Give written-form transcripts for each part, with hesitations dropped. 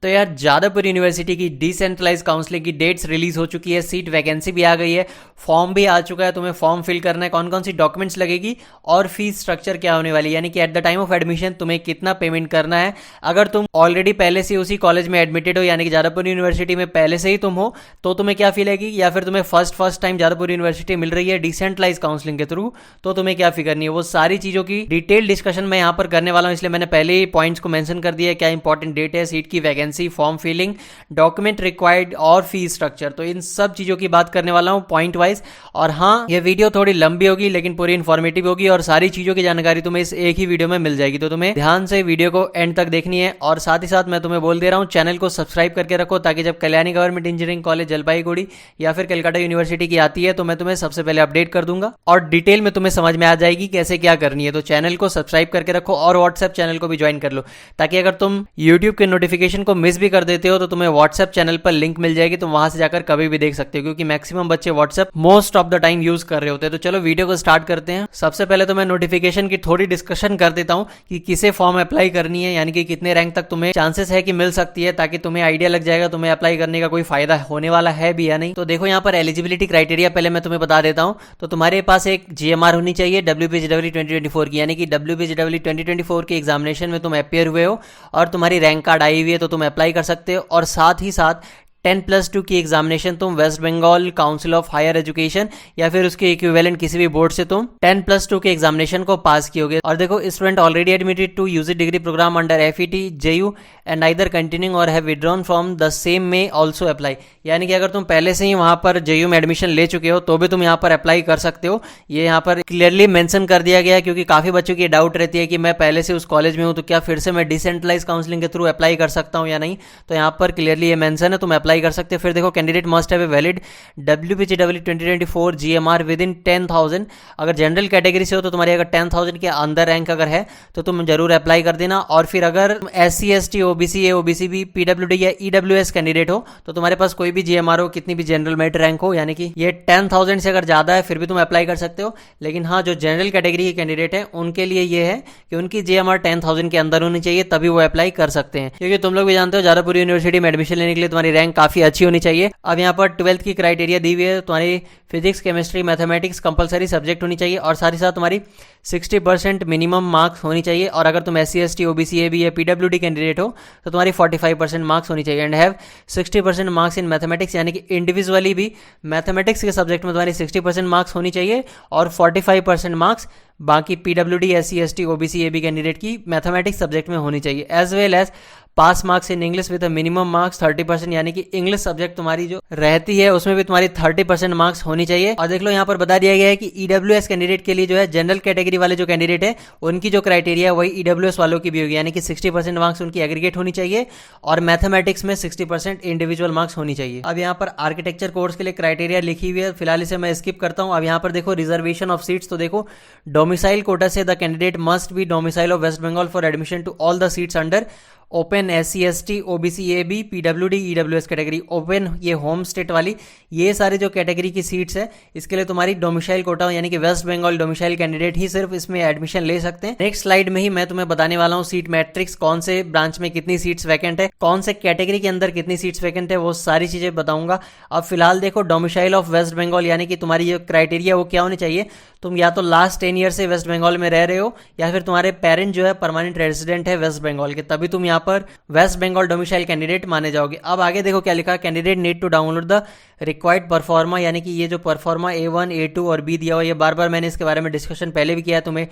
तो यार जादवपुर यूनिवर्सिटी की डिसेंट्रलाइज काउंसलिंग की डेट्स रिलीज हो चुकी है, सीट वैकेंसी भी आ गई है, फॉर्म भी आ चुका है, तुम्हें फॉर्म फिल करना है, कौन कौन सी डॉक्यूमेंट्स लगेगी और फीस स्ट्रक्चर क्या होने वाली है, यानी कि at the time of admission तुम्हें कितना पेमेंट करना है। अगर तुम ऑलरेडी पहले से उसी कॉलेज में एडमिटेड हो, यानी कि जादवपुर यूनिवर्सिटी में पहले से ही तुम हो, तो तुम्हें क्या फी लगेगी, या फिर तुम्हें फर्स्ट टाइम जादवपुर यूनिवर्सिटी मिल रही है डिसेंट्रलाइज काउंसलिंग के थ्रू, तो तुम्हें क्या फी करनी है, वो सारी चीजों की डिटेल डिस्कशन मैं यहाँ पर करने वाला हूँ। इसलिए मैंने पहले ही पॉइंट्स को मेंशन कर दिया है, क्या इंपॉर्टेंट डेट है, सीट की vacancy, form filling, document required और फी स्ट्रक्चर। तो इन सब चीजों की बात करने वाला हूं पॉइंट वाइज। और हाँ, ये वीडियो थोड़ी लंबी होगी लेकिन पूरी इन्फॉर्मेटिव होगी और सारी चीजों की जानकारी तुम्हें इस एक ही वीडियो में मिल जाएगी। तो तुम्हें ध्यान से वीडियो को एंड तक देखनी है। और साथ ही साथ मैं तुम्हें बोल दे रहा हूं, चैनल को सब्सक्राइब करके रखो, ताकि जब Kalyani government engineering college Jalpaiguri या फिर कलकत्ता यूनिवर्सिटी की आती है तो मैं तुम्हें सबसे पहले अपडेट कर दूंगा और डिटेल में तुम्हें समझ में आ जाएगी कैसे क्या करनी है। तो चैनल को सब्सक्राइब करके रखो और व्हाट्सएप चैनल को भी ज्वाइन कर लो, ताकि अगर तुम यूट्यूब के नोटिफिकेशन को मिस भी कर देते हो तो तुम्हें व्हाट्सएप चैनल पर लिंक मिल जाएगी, तो वहां से जाकर कभी भी देख सकते हो, क्योंकि मैक्सिमम बच्चे WhatsApp most of the time use कर रहे होते हैं। तो चलो वीडियो को स्टार्ट करते हैं। सबसे पहले तो मैं नोटिफिकेशन की थोड़ी डिस्कशन कर देता हूं कि किसे फॉर्म अप्लाई करनी है, यानी कि कितने रैंक तक तुम्हें चांसेस है कि मिल सकती है, ताकि तुम्हें आइडिया लग जाएगा तुम्हें अप्लाई करने का कोई फायदा होने वाला है भी या नहीं। तो देखो यहाँ पर एलिजिबिलिटी क्राइटेरिया पहले मैं तुम्हें बता देता हूं। तो तुम्हारे पास एक जीएमआर होनी चाहिए WPGW 2024 की, यानी कि WPGW 2024 के एग्जामिनेशन में तुम अपियर हुए हो और तुम्हारी रैंक कार्ड आई हुई है, तो तुम अप्लाई कर सकते हो। और साथ ही साथ 10+2 की एग्जामिनेशन तुम West Bengal council of higher education या फिर उसके इक्विवेलेंट किसी भी बोर्ड से तुम 10+2 के एग्जामिनेशन को पास कियोगे। और देखो, student already admitted to UG degree program under FET JU and either continuing or have withdrawn from the same may also apply, यानी कि अगर तुम पहले से ही वहां पर JU में एडमिशन ले चुके हो तो भी तुम यहाँ पर अप्लाई कर सकते हो। ये यहाँ पर क्लियरली मेंशन कर दिया गया है, क्योंकि काफी बच्चों की डाउट रहती है कि मैं पहले से उस कॉलेज में हूँ तो क्या फिर से मैं डिसेंट्रलाइज काउंसलिंग के थ्रू अप्लाई कर सकता हूँ या नहीं। तो यहाँ पर क्लियरली ये मेंशन है, तुम अप्लाई कर सकते हो। फिर देखो, candidate must have a valid WPGW 2024 GMR with in 10,000। अगर जनरल कैटेगरी से हो तो तुम्हारी अगर 10,000 के अंदर रैंक अगर है तो तुम जरूर अप्लाई कर देना। और फिर अगर SC ST OBC OBCB PWD या EWS कैंडिडेट हो तो तुम्हारे पास कोई भी GMR हो, कितनी भी जनरल मेरिट रैंक हो, यानी कि ये 10,000 से अगर ज्यादा है फिर भी तुम अप्लाई कर सकते हो। लेकिन हाँ, जो जनरल कैटेगरी के कैंडिडेट है उनके लिए ये है कि उनकी GMR 10,000 के अंदर होनी चाहिए, तभी वो अप्लाई कर सकते हैं। क्योंकि तुम लोग भी जानते हो, जादवपुर यूनिवर्सिटी में एडमिशन लेने के लिए तुम्हारी रैंक काफी अच्छी होनी चाहिए। अब यहाँ पर 12th की क्राइटेरिया दी हुई है, तुम्हारी physics chemistry mathematics compulsory subject होनी चाहिए और साथ ही साथ तुम्हारी 60% मिनिमम मार्क्स होनी चाहिए। और अगर तुम SC ST OBC AB या PWD कैंडिडेट हो तो तुम्हारी 45% मार्क्स होनी चाहिए and have 60% marks in mathematics, यानी कि इंडिविजुअली भी मैथमेटिक्स के सब्जेक्ट में तुम्हारी 60% मार्क्स होनी चाहिए और 45% मार्क्स बाकी PWD SC ST OBC AB candidate की मैथमेटिक्स सब्जेक्ट में होनी चाहिए। As well as pass marks in English with minimum marks 30%, यानी कि इंग्लिश सब्जेक्ट तुम्हारी जो रहती है उसमें भी तुम्हारी 30% मार्क्स होनी चाहिए। और देख लो, यहाँ पर बता दिया गया है कि EWS कैंडिडेट के लिए जो है, जनरल कैटेगरी वाले जो कैंडिडेट है उनकी जो क्राइटेरिया है वही EWS वालों की भी होगी, यानी कि 60% मार्क्स उनकी एग्रीगेट होनी चाहिए और मैथमेटिक्स में 60% इंडिविजुअल मार्क्स होनी चाहिए। अब यहाँ पर आर्किटेक्चर कोर्स के लिए क्राइटेरिया लिखी हुई है, फिलहाल इसे मैं स्किप करता हूँ। अब यहाँ पर देखो, रिजर्वेशन ऑफ सीट्स, तो देखो डोमिसाइल कोटा से the candidate must be domicile of West Bengal for admission to all the seats under open SC ST OBC AB PWD EWS category. Open ये होम स्टेट वाली, ये सारी जो कैटेगरी की सीट्स है इसके लिए तुम्हारी डोमिसाइल कोटा यानी कि वेस्ट बंगाल डोमिसाइल कैंडिडेट ही सिर्फ इसमें एडमिशन ले सकते हैं। नेक्स्ट स्लाइड में ही मैं तुम्हें बताने वाला हूँ सीट मैट्रिक्स, कौन से ब्रांच में कितनी सीट्स वैकेंट है, कौन से कैटेगरी के अंदर कितनी सीट्स वैकेंट है, वो सारी चीजें बताऊंगा। अब फिलहाल देखो, डोमिसाइल ऑफ वेस्ट बंगाल, यानी कि तुम्हारी ये क्राइटेरिया वो क्या होनी चाहिए, तुम या तो लास्ट 10 ईयर से वेस्ट बंगाल में रह रहे हो या फिर तुम्हारे पेरेंट जो है परमानेंट रेजिडेंट है वेस्ट बंगाल के, तभी तुम यहाँ पर वेस्ट बंगाल डोमिसाइल कैंडिडेट माने जाओगे। अब आगे देखो क्या लिखा, candidate need to download the required proforma, यानी कि ये जो परफॉर्मा A1 A2 और B दिया हुआ, ये बार बार मैंने इसके बारे में डिस्कशन पहले भी किया है, तुम्हें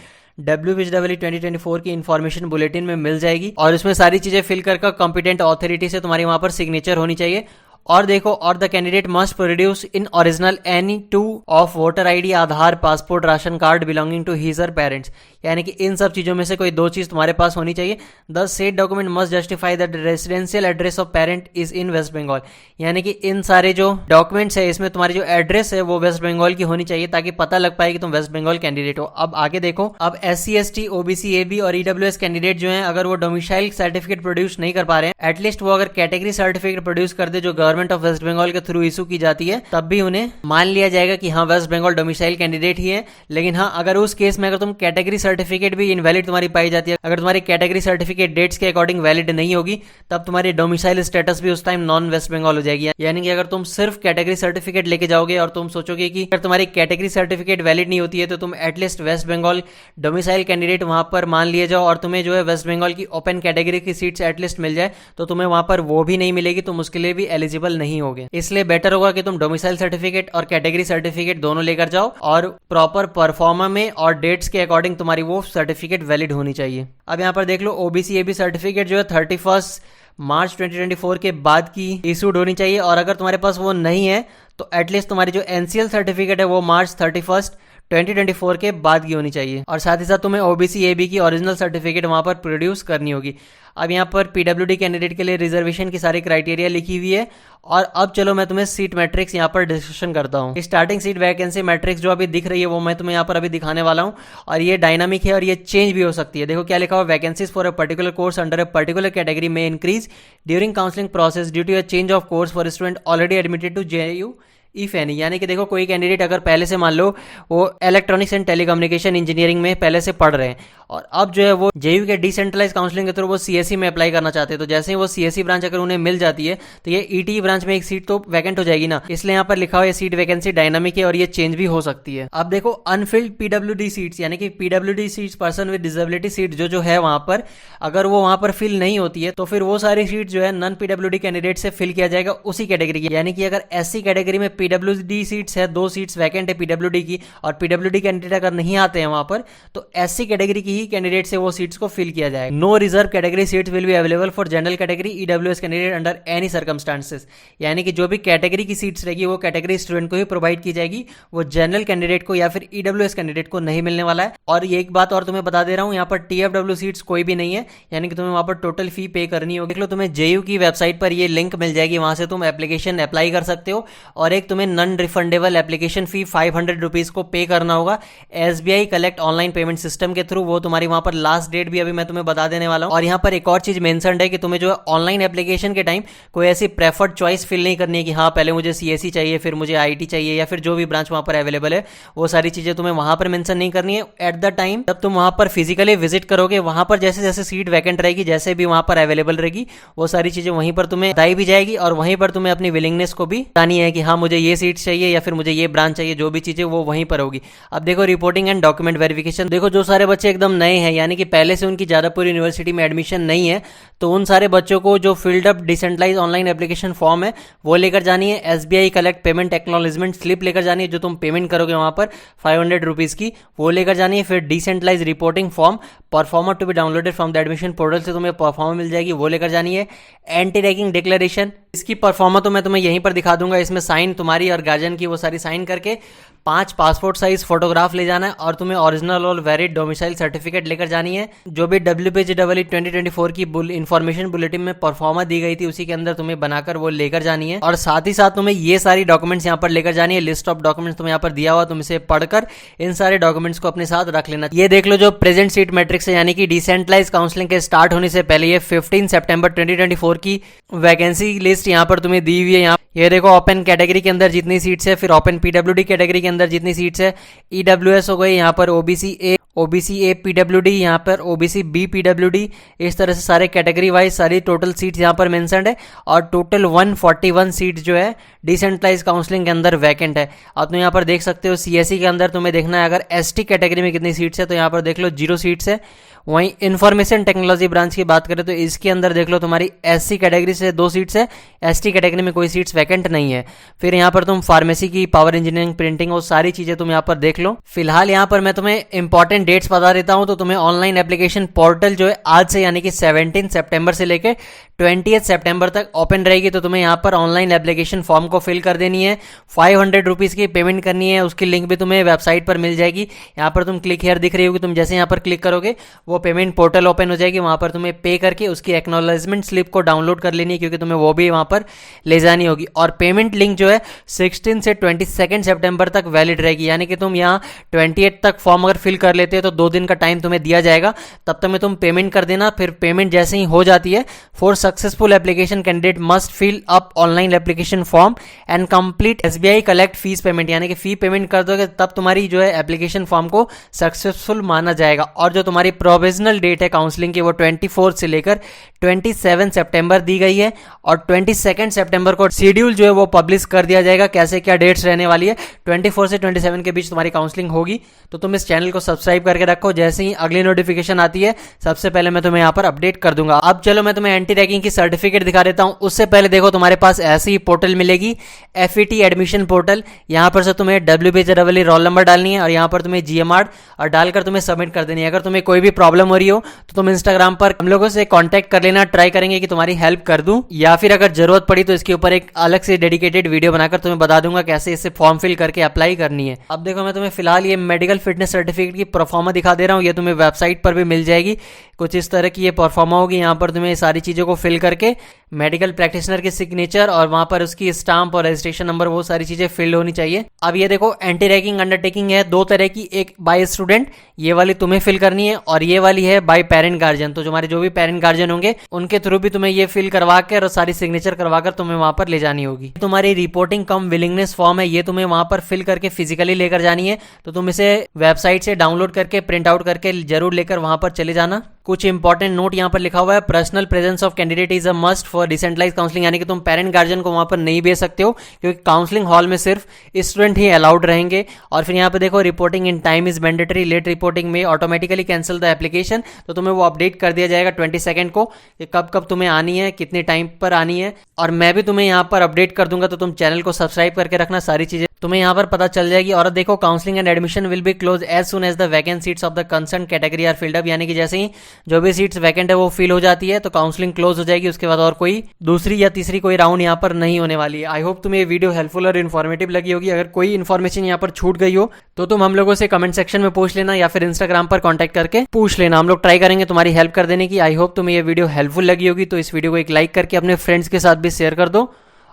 WPGW 2024 की इन्फॉर्मेशन बुलेटिन में मिल जाएगी और इसमें सारी चीजें फिल कर कॉम्पिटेंट अथॉरिटी से तुम्हारी वहां पर सिग्नेचर होनी चाहिए। और देखो, और the candidate must produce in original any two of voter ID, Aadhaar, passport, ration card belonging to his or parents, यानी कि इन सब चीजों में से कोई दो चीज तुम्हारे पास होनी चाहिए। The said document must justify that residential address of parent is in West Bengal, यानी कि इन सारे जो डॉक्यूमेंट्स है इसमें तुम्हारी जो एड्रेस है वो वेस्ट बंगाल की होनी चाहिए, ताकि पता लग पाए कि तुम वेस्ट बंगाल कैंडिडेट हो। अब आगे देखो, अब SC ST OBC AB और EWS कैंडिडेट जो है, अगर वो डोमिसाइल सर्टिफिकेट प्रोड्यूस नहीं कर पा रहे हैं, एटलीस्ट वो अगर कैटेगरी सर्टिफिकेट प्रोड्यूस कर दे जो गवर्नमेंट ऑफ वेस्ट बंगाल के थ्रू इशू की जाती है, तब भी उन्हें मान लिया जाएगा कि हाँ वेस्ट बंगाल डोमिसाइल कैंडिडेट ही है। लेकिन हाँ, अगर उस केस में अगर तुम कैटेगरी सर्टिफिकेट भी इनवैलिड तुम्हारी पाई जाती है। अगर तुम्हारी कैटेगरी सर्टिफिकेट डेट्स के अकॉर्डिंग वैलिड नहीं होगी तब तुम्हारी डोमिसाइल स्टेटस भी उस टाइम नॉन वेस्ट बंगाल हो जाएगी। यानी कि अगर तुम सिर्फ कैटेगरी सर्टिफिकेट लेके जाओगे और तुम सोचोगे कि अगर तुम्हारी कैटेगरी सर्टिफिकेट वैलिड नहीं होती है तो तुम at least West Bengal domicile candidate वहां पर मान लिए जाओ और तुम्हें जो है वेस्ट बंगाल की ओपन कैटेगरी की सीट्स एटलीस्ट मिल जाए, तो तुम्हें वहां पर वो भी नहीं मिलेगी, तुम उसके लिए भी एलिजिबल नहीं होगे। इसलिए बेटर होगा कि तुम डोमिसाइल सर्टिफिकेट और कैटेगरी सर्टिफिकेट दोनों लेकर जाओ और प्रॉपर परफॉर्मा में और डेट्स के अकॉर्डिंग तुम्हारी वो सर्टिफिकेट वैलिड होनी चाहिए। अब यहाँ पर देख लो ओबीसी एबी सर्टिफिकेट जो है 31 मार्च 2024 के बाद की इशूड होनी चाहिए, और अगर तुम्हारे पास वो नहीं है तो एटलीस्ट तुम्हारी जो एनसीएल सर्टिफिकेट है वो मार्च 31 2024 के बाद की होनी चाहिए, और साथ ही साथ तुम्हें ओबीसी एबी की ओरिजिनल सर्टिफिकेट वहां पर प्रोड्यूस करनी होगी। अब यहाँ पर पीडब्ल्यूडी कैंडिडेट के लिए रिजर्वेशन की सारी क्राइटेरिया लिखी हुई है, और अब चलो मैं तुम्हें सीट मैट्रिक्स यहाँ पर डिस्कशन करता हूँ। स्टार्टिंग सीट वैकेंसी मैट्रिक्स जो अभी दिख रही है वो मैं तुम्हें यहाँ पर अभी दिखाने वाला हूँ, और ये डायनामिक है और ये चेंज भी हो सकती है। देखो क्या लिखा हुआ, vacancies for a particular course under a particular category may increase during counselling process due to a change of course for student already admitted to JU if any. यानी कि देखो कोई कैंडिडेट अगर पहले से मान लो वो इलेक्ट्रॉनिक्स एंड टेलीकम्युनिकेशन इंजीनियरिंग में पहले से पढ़ रहे हैं और अब जो है वो जेयू के डिसेंट्रलाइज काउंसलिंग के थ्रू वो सीएससी में अप्लाई करना चाहते हैं, तो जैसे ही वो सीएससी ब्रांच अगर उन्हें मिल जाती है तो ये ईटी ब्रांच में एक सीट तो वैकेंट हो जाएगी ना, इसलिए यहाँ पर लिखा हुआ है सीट वैकेंसी डायनामिक है और ये चेंज भी हो सकती है। अब देखो अनफिल्ड पीडब्ल्यूडी सीट्स यानी कि PWD seats person with disability seat जो है वहां पर अगर वो वहां पर फिल नहीं होती है तो फिर वो सारी सीट जो है नॉन पीडब्ल्यूडी कैंडिडेट से फिल किया जाएगा उसी कैटेगरी की। यानी कि अगर एससी कैटेगरी में पीडब्ल्यूडी सीट्स है, 2 सीट्स वैकेंट है पीडब्ल्यूडी की, और पीडब्ल्यूडी कैंडिडेट अगर नहीं आते हैं वहां पर तो एससी कैटेगरी की ही कैंडिडेट से वो सीट्स को फिल किया जाएगा। No reserve category seats will be available for general category EWS candidate under any circumstances. यानी कि जो भी कैटेगरी की सीट्स रहेगी वो कैटेगरी स्टूडेंट को ही प्रोवाइड की जाएगी, वो जनरल कैंडिडेट को या फिर ईडब्ल्यूएस कैंडिडेट को नहीं मिलने वाला है। और ये एक बात और तुम्हें बता दे रहा हूं, यहाँ पर टीएफडब्ल्यू सीट्स कोई भी नहीं है, यानी कि तुम्हें वहां पर टोटल फी पे करनी होगी। देख लो तुम्हें जेयू की वेबसाइट पर ये लिंक मिल जाएगी, वहां से तुम एप्लीकेशन अप्लाई कर सकते हो, और एक तुम्हें non refundable application fee 500 rupees को पे करना होगा SBI collect online payment system के थ्रू। वो तुम्हारी वहां पर लास्ट डेट भी अभी मैं तुम्हें बता देने वाला हूं। और यहाँ पर एक और चीज मेंशन्ड है कि तुम्हें जो है ऑनलाइन एप्लीकेशन के टाइम कोई ऐसी प्रेफर्ड चॉइस फिल नहीं करनी है कि हाँ पहले मुझे सीएससी चाहिए फिर मुझे आईटी चाहिए या फिर जो भी ब्रांच वहां पर अवेलेबल है वो सारी चीजें तुम्हें वहां पर मेंशन नहीं करनी है। एट द टाइम जब तुम वहां पर फिजिकली विजिट करोगे वहां पर जैसे जैसे सीट वैकेंट रहेगी, जैसे भी वहां पर अवेलेबल रहेगी, वो सारी चीजें वहीं पर तुम्हें बताई भी जाएगी और वहीं पर तुम्हें अपनी विलिंगनेस को भी बतानी है कि हाँ मुझे ये सीट चाहिए या फिर मुझे ये ब्रांच चाहिए, जो भी चीजें वो वहीं पर होगी। अब देखो रिपोर्टिंग एंड डॉक्यूमेंट वेरिफिकेशन, देखो जो सारे बच्चे एकदम नए हैं यानी कि पहले से उनकी जादवपुर यूनिवर्सिटी में एडमिशन नहीं है तो उन सारे बच्चों को जो filled up decentralize online application form है वो लेकर जानी है। SBI collect payment acknowledgement slip लेकर जानी है, जो तुम पेमेंट करोगे वहां पर 500 रुपीज की, वो लेकर जानी है। फिर decentralize reporting form proforma to be downloaded from the admission portal से तुम्हें परफॉर्मर मिल जाएगी, वो लेकर जानी है। एंटी रैगिंग डिक्लेरेशन, इसकी परफॉर्मर तो मैं तुम्हें यहीं पर दिखा दूंगा, इसमें साइन तुम्हारी और गार्जियन की वो सारी साइन करके 5 पासपोर्ट साइज फोटोग्राफ ले जाना है, और तुम्हें ओरिजिनल और वैलिड डोमिसाइल सर्टिफिकेट लेकर जानी है। जो भी WPGEE 2024 की इन्फॉर्मेशन बुलेटिन में परफॉर्मा दी गई थी उसी के अंदर तुम्हें बनाकर वो लेकर जानी है, और साथ ही साथ तुम्हें ये सारी डॉक्यूमेंट्स यहाँ पर लेकर जानी है। लिस्ट ऑफ डॉक्यूमेंट्स तुम्हें यहाँ पर दिया हुआ, तुम इसे पढ़कर इन सारे डॉक्यूमेंट्स को अपने साथ रख लेना। ये देख लो जो प्रेजेंट सीट मैट्रिक्स है यानी कि डिसेंट्रलाइज काउंसलिंग के स्टार्ट होने से पहले ये 15 सितंबर 2024 की वैकेंसी लिस्ट यहाँ पर तुम्हें दी हुई है। यहाँ ये देखो ओपन कैटेगरी के अंदर जितनी सीट्स है, फिर ओपन पीडब्ल्यूडी कैटेगरी के अंदर जितनी सीट्स है, ईडब्ल्यूएस हो गई, यहाँ पर ओबीसी ए पीडब्ल्यूडी, यहाँ पर ओबीसी बी पीडब्ल्यूडी, इस तरह से सारे कैटेगरी वाइज सारी टोटल सीट्स यहाँ पर मेंशन्ड है, और टोटल 141 सीट्स जो है डिसेंट्रलाइज काउंसलिंग के अंदर वैकेंट है। अब तुम यहाँ पर देख सकते हो सीएससी के अंदर तुम्हें देखना है अगर एसटी कैटेगरी में कितनी सीट्स है, तो यहाँ पर देख लो 0 सीट्स है। वहीं इंफॉर्मेशन टेक्नोलॉजी ब्रांच की बात करें तो इसके अंदर देख लो तुम्हारी एससी कैटेगरी से 2 सीट्स है, एसटी कैटेगरी में कोई सीट्स वैकेंट नहीं है। फिर यहाँ पर तुम फार्मेसी की, पावर इंजीनियरिंग, प्रिंटिंग और सारी चीजें तुम यहाँ पर देख लो। फिलहाल यहाँ पर मैं तुम्हें इंपॉर्टेंट डेट्स बता देता हूँ, तो तुम्हें ऑनलाइन एप्लीकेशन पोर्टल जो है आज से यानी कि 17 सितंबर से लेकर 20 सितंबर तक ओपन रहेगी, तो तुम्हें यहाँ पर ऑनलाइन एप्लीकेशन फॉर्म को फिल कर देनी है, 500 रुपीज की पेमेंट करनी है, उसकी लिंक भी तुम्हें वेबसाइट पर मिल जाएगी। यहाँ पर तुम क्लिक हियर दिख रही होगी, तुम जैसे यहाँ पर क्लिक करोगे वो पेमेंट पोर्टल ओपन हो जाएगी, वहां पर तुम्हें पे करके उसकी एक्नॉलेजमेंट स्लिप को डाउनलोड कर लेनी है, क्योंकि तुम्हें वो भी वहां पर ले जानी होगी। और पेमेंट लिंक जो है 16 से 22 सितंबर तक वैलिड रहेगी, यानी कि तुम यहाँ 28 तक फॉर्म अगर फिल कर लेते हो तो 2 दिन का टाइम तुम्हें दिया जाएगा, तब तक में तुम पेमेंट कर देना। फिर पेमेंट जैसे ही हो जाती है, for successful application candidate must fill up online application form and complete SBI collect fees payment, यानी कि फी पेमेंट कर दोगे तब तुम्हारी जो है एप्लीकेशन फॉर्म को सक्सेसफुल माना जाएगा। और जो तुम्हारी प्रोविजनल डेट है काउंसलिंग की वो 24 से लेकर 27 सितंबर दी गई है, और 22 सितंबर को शेड्यूल जो है वो पब्लिश कर दिया जाएगा, कैसे क्या डेट्स रहने वाली है। 24 से 27 के बीच तुम्हारी काउंसलिंग होगी। तो तुम इस चैनल को सब्सक्राइब करके रखो, जैसे ही अगली नोटिफिकेशन आती है सबसे पहले मैं तुम्हें यहाँ पर अपडेट कर दूंगा। अब चलो मैं तुम्हें एंटी रैगिंग की सर्टिफिकेट दिखा देता हूँ। उससे पहले देखो तुम्हारे पास ऐसी ही पोर्टल मिलेगी, FET एडमिशन पोर्टल। यहाँ पर से तुम्हें WBJEE रोल नंबर डालनी है और यहाँ पर तुम्हें GMR और डालकर तुम्हें सबमिट कर देनी है। अगर तुम्हें कोई भी प्रॉब्लम हो रही हो तो तुम इंस्टाग्राम पर हम लोगों से कांटेक्ट कर लेना, ट्राई करेंगे कि तुम्हारी हेल्प कर दूं, या फिर अगर जरूरत पड़ी तो इसके ऊपर एक अलग से डेडिकेटेड वीडियो बनाकर तुम्हें बता दूंगा कैसे इसे फॉर्म फिल करके अप्लाई करनी है। अब देखो मैं तुम्हें फिलहाल ये मेडिकल फिटनेस सर्टिफिकेट की परफॉर्मा दिखा दे रहा हूँ, ये तुम्हें वेबसाइट पर भी मिल जाएगी। कुछ इस तरह की ये परफॉर्मा होगी, यहाँ पर तुम्हें सारी चीजों को फिल करके मेडिकल प्रैक्टिशनर की सिग्नेचर और वहां पर उसकी स्टाम्प और रजिस्ट्रेशन नंबर, वो सारी चीजें फिल होनी चाहिए। अब ये देखो एंटी रैगिंग अंडरटेकिंग है 2 तरह की, एक बाय स्टूडेंट, ये वाली तुम्हें फिल करनी है, और ये वाली है बाय पेरेंट गार्जियन। तो तुम्हारे जो भी पेरेंट गार्जियन होंगे उनके थ्रू भी तुम्हें ये फिल करवा कर और सारी सिग्नेचर करवाकर तुम्हें वहां पर ले जानी होगी। तुम्हारी रिपोर्टिंग कम विलिंगनेस फॉर्म है, ये तुम्हें वहां पर फिल करके फिजिकली लेकर जानी है। तो तुम इसे वेबसाइट से डाउनलोड करके प्रिंट आउट करके जरूर लेकर वहां पर चले जाना। कुछ इंपॉर्टेंट नोट यहाँ पर लिखा हुआ है, personal presence of candidate is a must for decentralise counselling, यानी कि तुम पेरेंट गार्जियन को वहां पर नहीं भेज सकते हो, क्योंकि काउंसलिंग हॉल में सिर्फ स्टूडेंट ही अलाउड रहेंगे। और फिर यहाँ पे देखो reporting in time is mandatory, late reporting में ऑटोमेटिकली कैंसिल द एप्लीकेशन। तो तुम्हें वो अपडेट कर दिया जाएगा 22 को कि कब कब तुम्हें आनी है, कितने टाइम पर आनी है, और मैं भी तुम्हें यहाँ पर अपडेट कर दूंगा। तो तुम चैनल को सब्सक्राइब करके रखना, सारी चीजें तुम्हें यहाँ पर पता चल जाएगी। और देखो counselling and admission will be close as soon as the vacant seats of the concern category are filled up, यानी कि जैसे ही जो भी सीट्स वैकेंट है वो फिल हो जाती है तो काउंसलिंग क्लोज हो जाएगी। उसके बाद और कोई दूसरी या तीसरी कोई राउंड यहाँ पर नहीं होने वाली है। आई होप तुम्हें ये वीडियो हेल्पफुल और इन्फॉर्मेटिव लगी होगी। अगर कोई इन्फॉर्मेशन यहाँ पर छूट गई हो तो तुम हम लोगों से कमेंट सेक्शन में पूछ लेना, या फिर इंस्टाग्राम पर कॉन्टैक्ट करके पूछ लेना। हम लोग ट्राई करेंगे तुम्हारी हेल्प कर देने की। आई होप तुम्हें ये वीडियो हेल्पफुल लगी होगी। तो इस वीडियो को एक लाइक करके अपने फ्रेंड्स के साथ भी शेयर कर दो,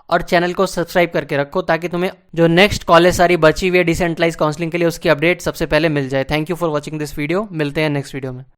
और चैनल को सब्सक्राइब करके रखो, ताकि तुम्हें जो नेक्स्ट कॉलेज सारी बची हुई है डिसेंट्रलाइज काउंसलिंग के लिए उसकी अपडेट सबसे पहले मिल जाए। Thank you for watching this video, मिलते हैं नेक्स्ट वीडियो में।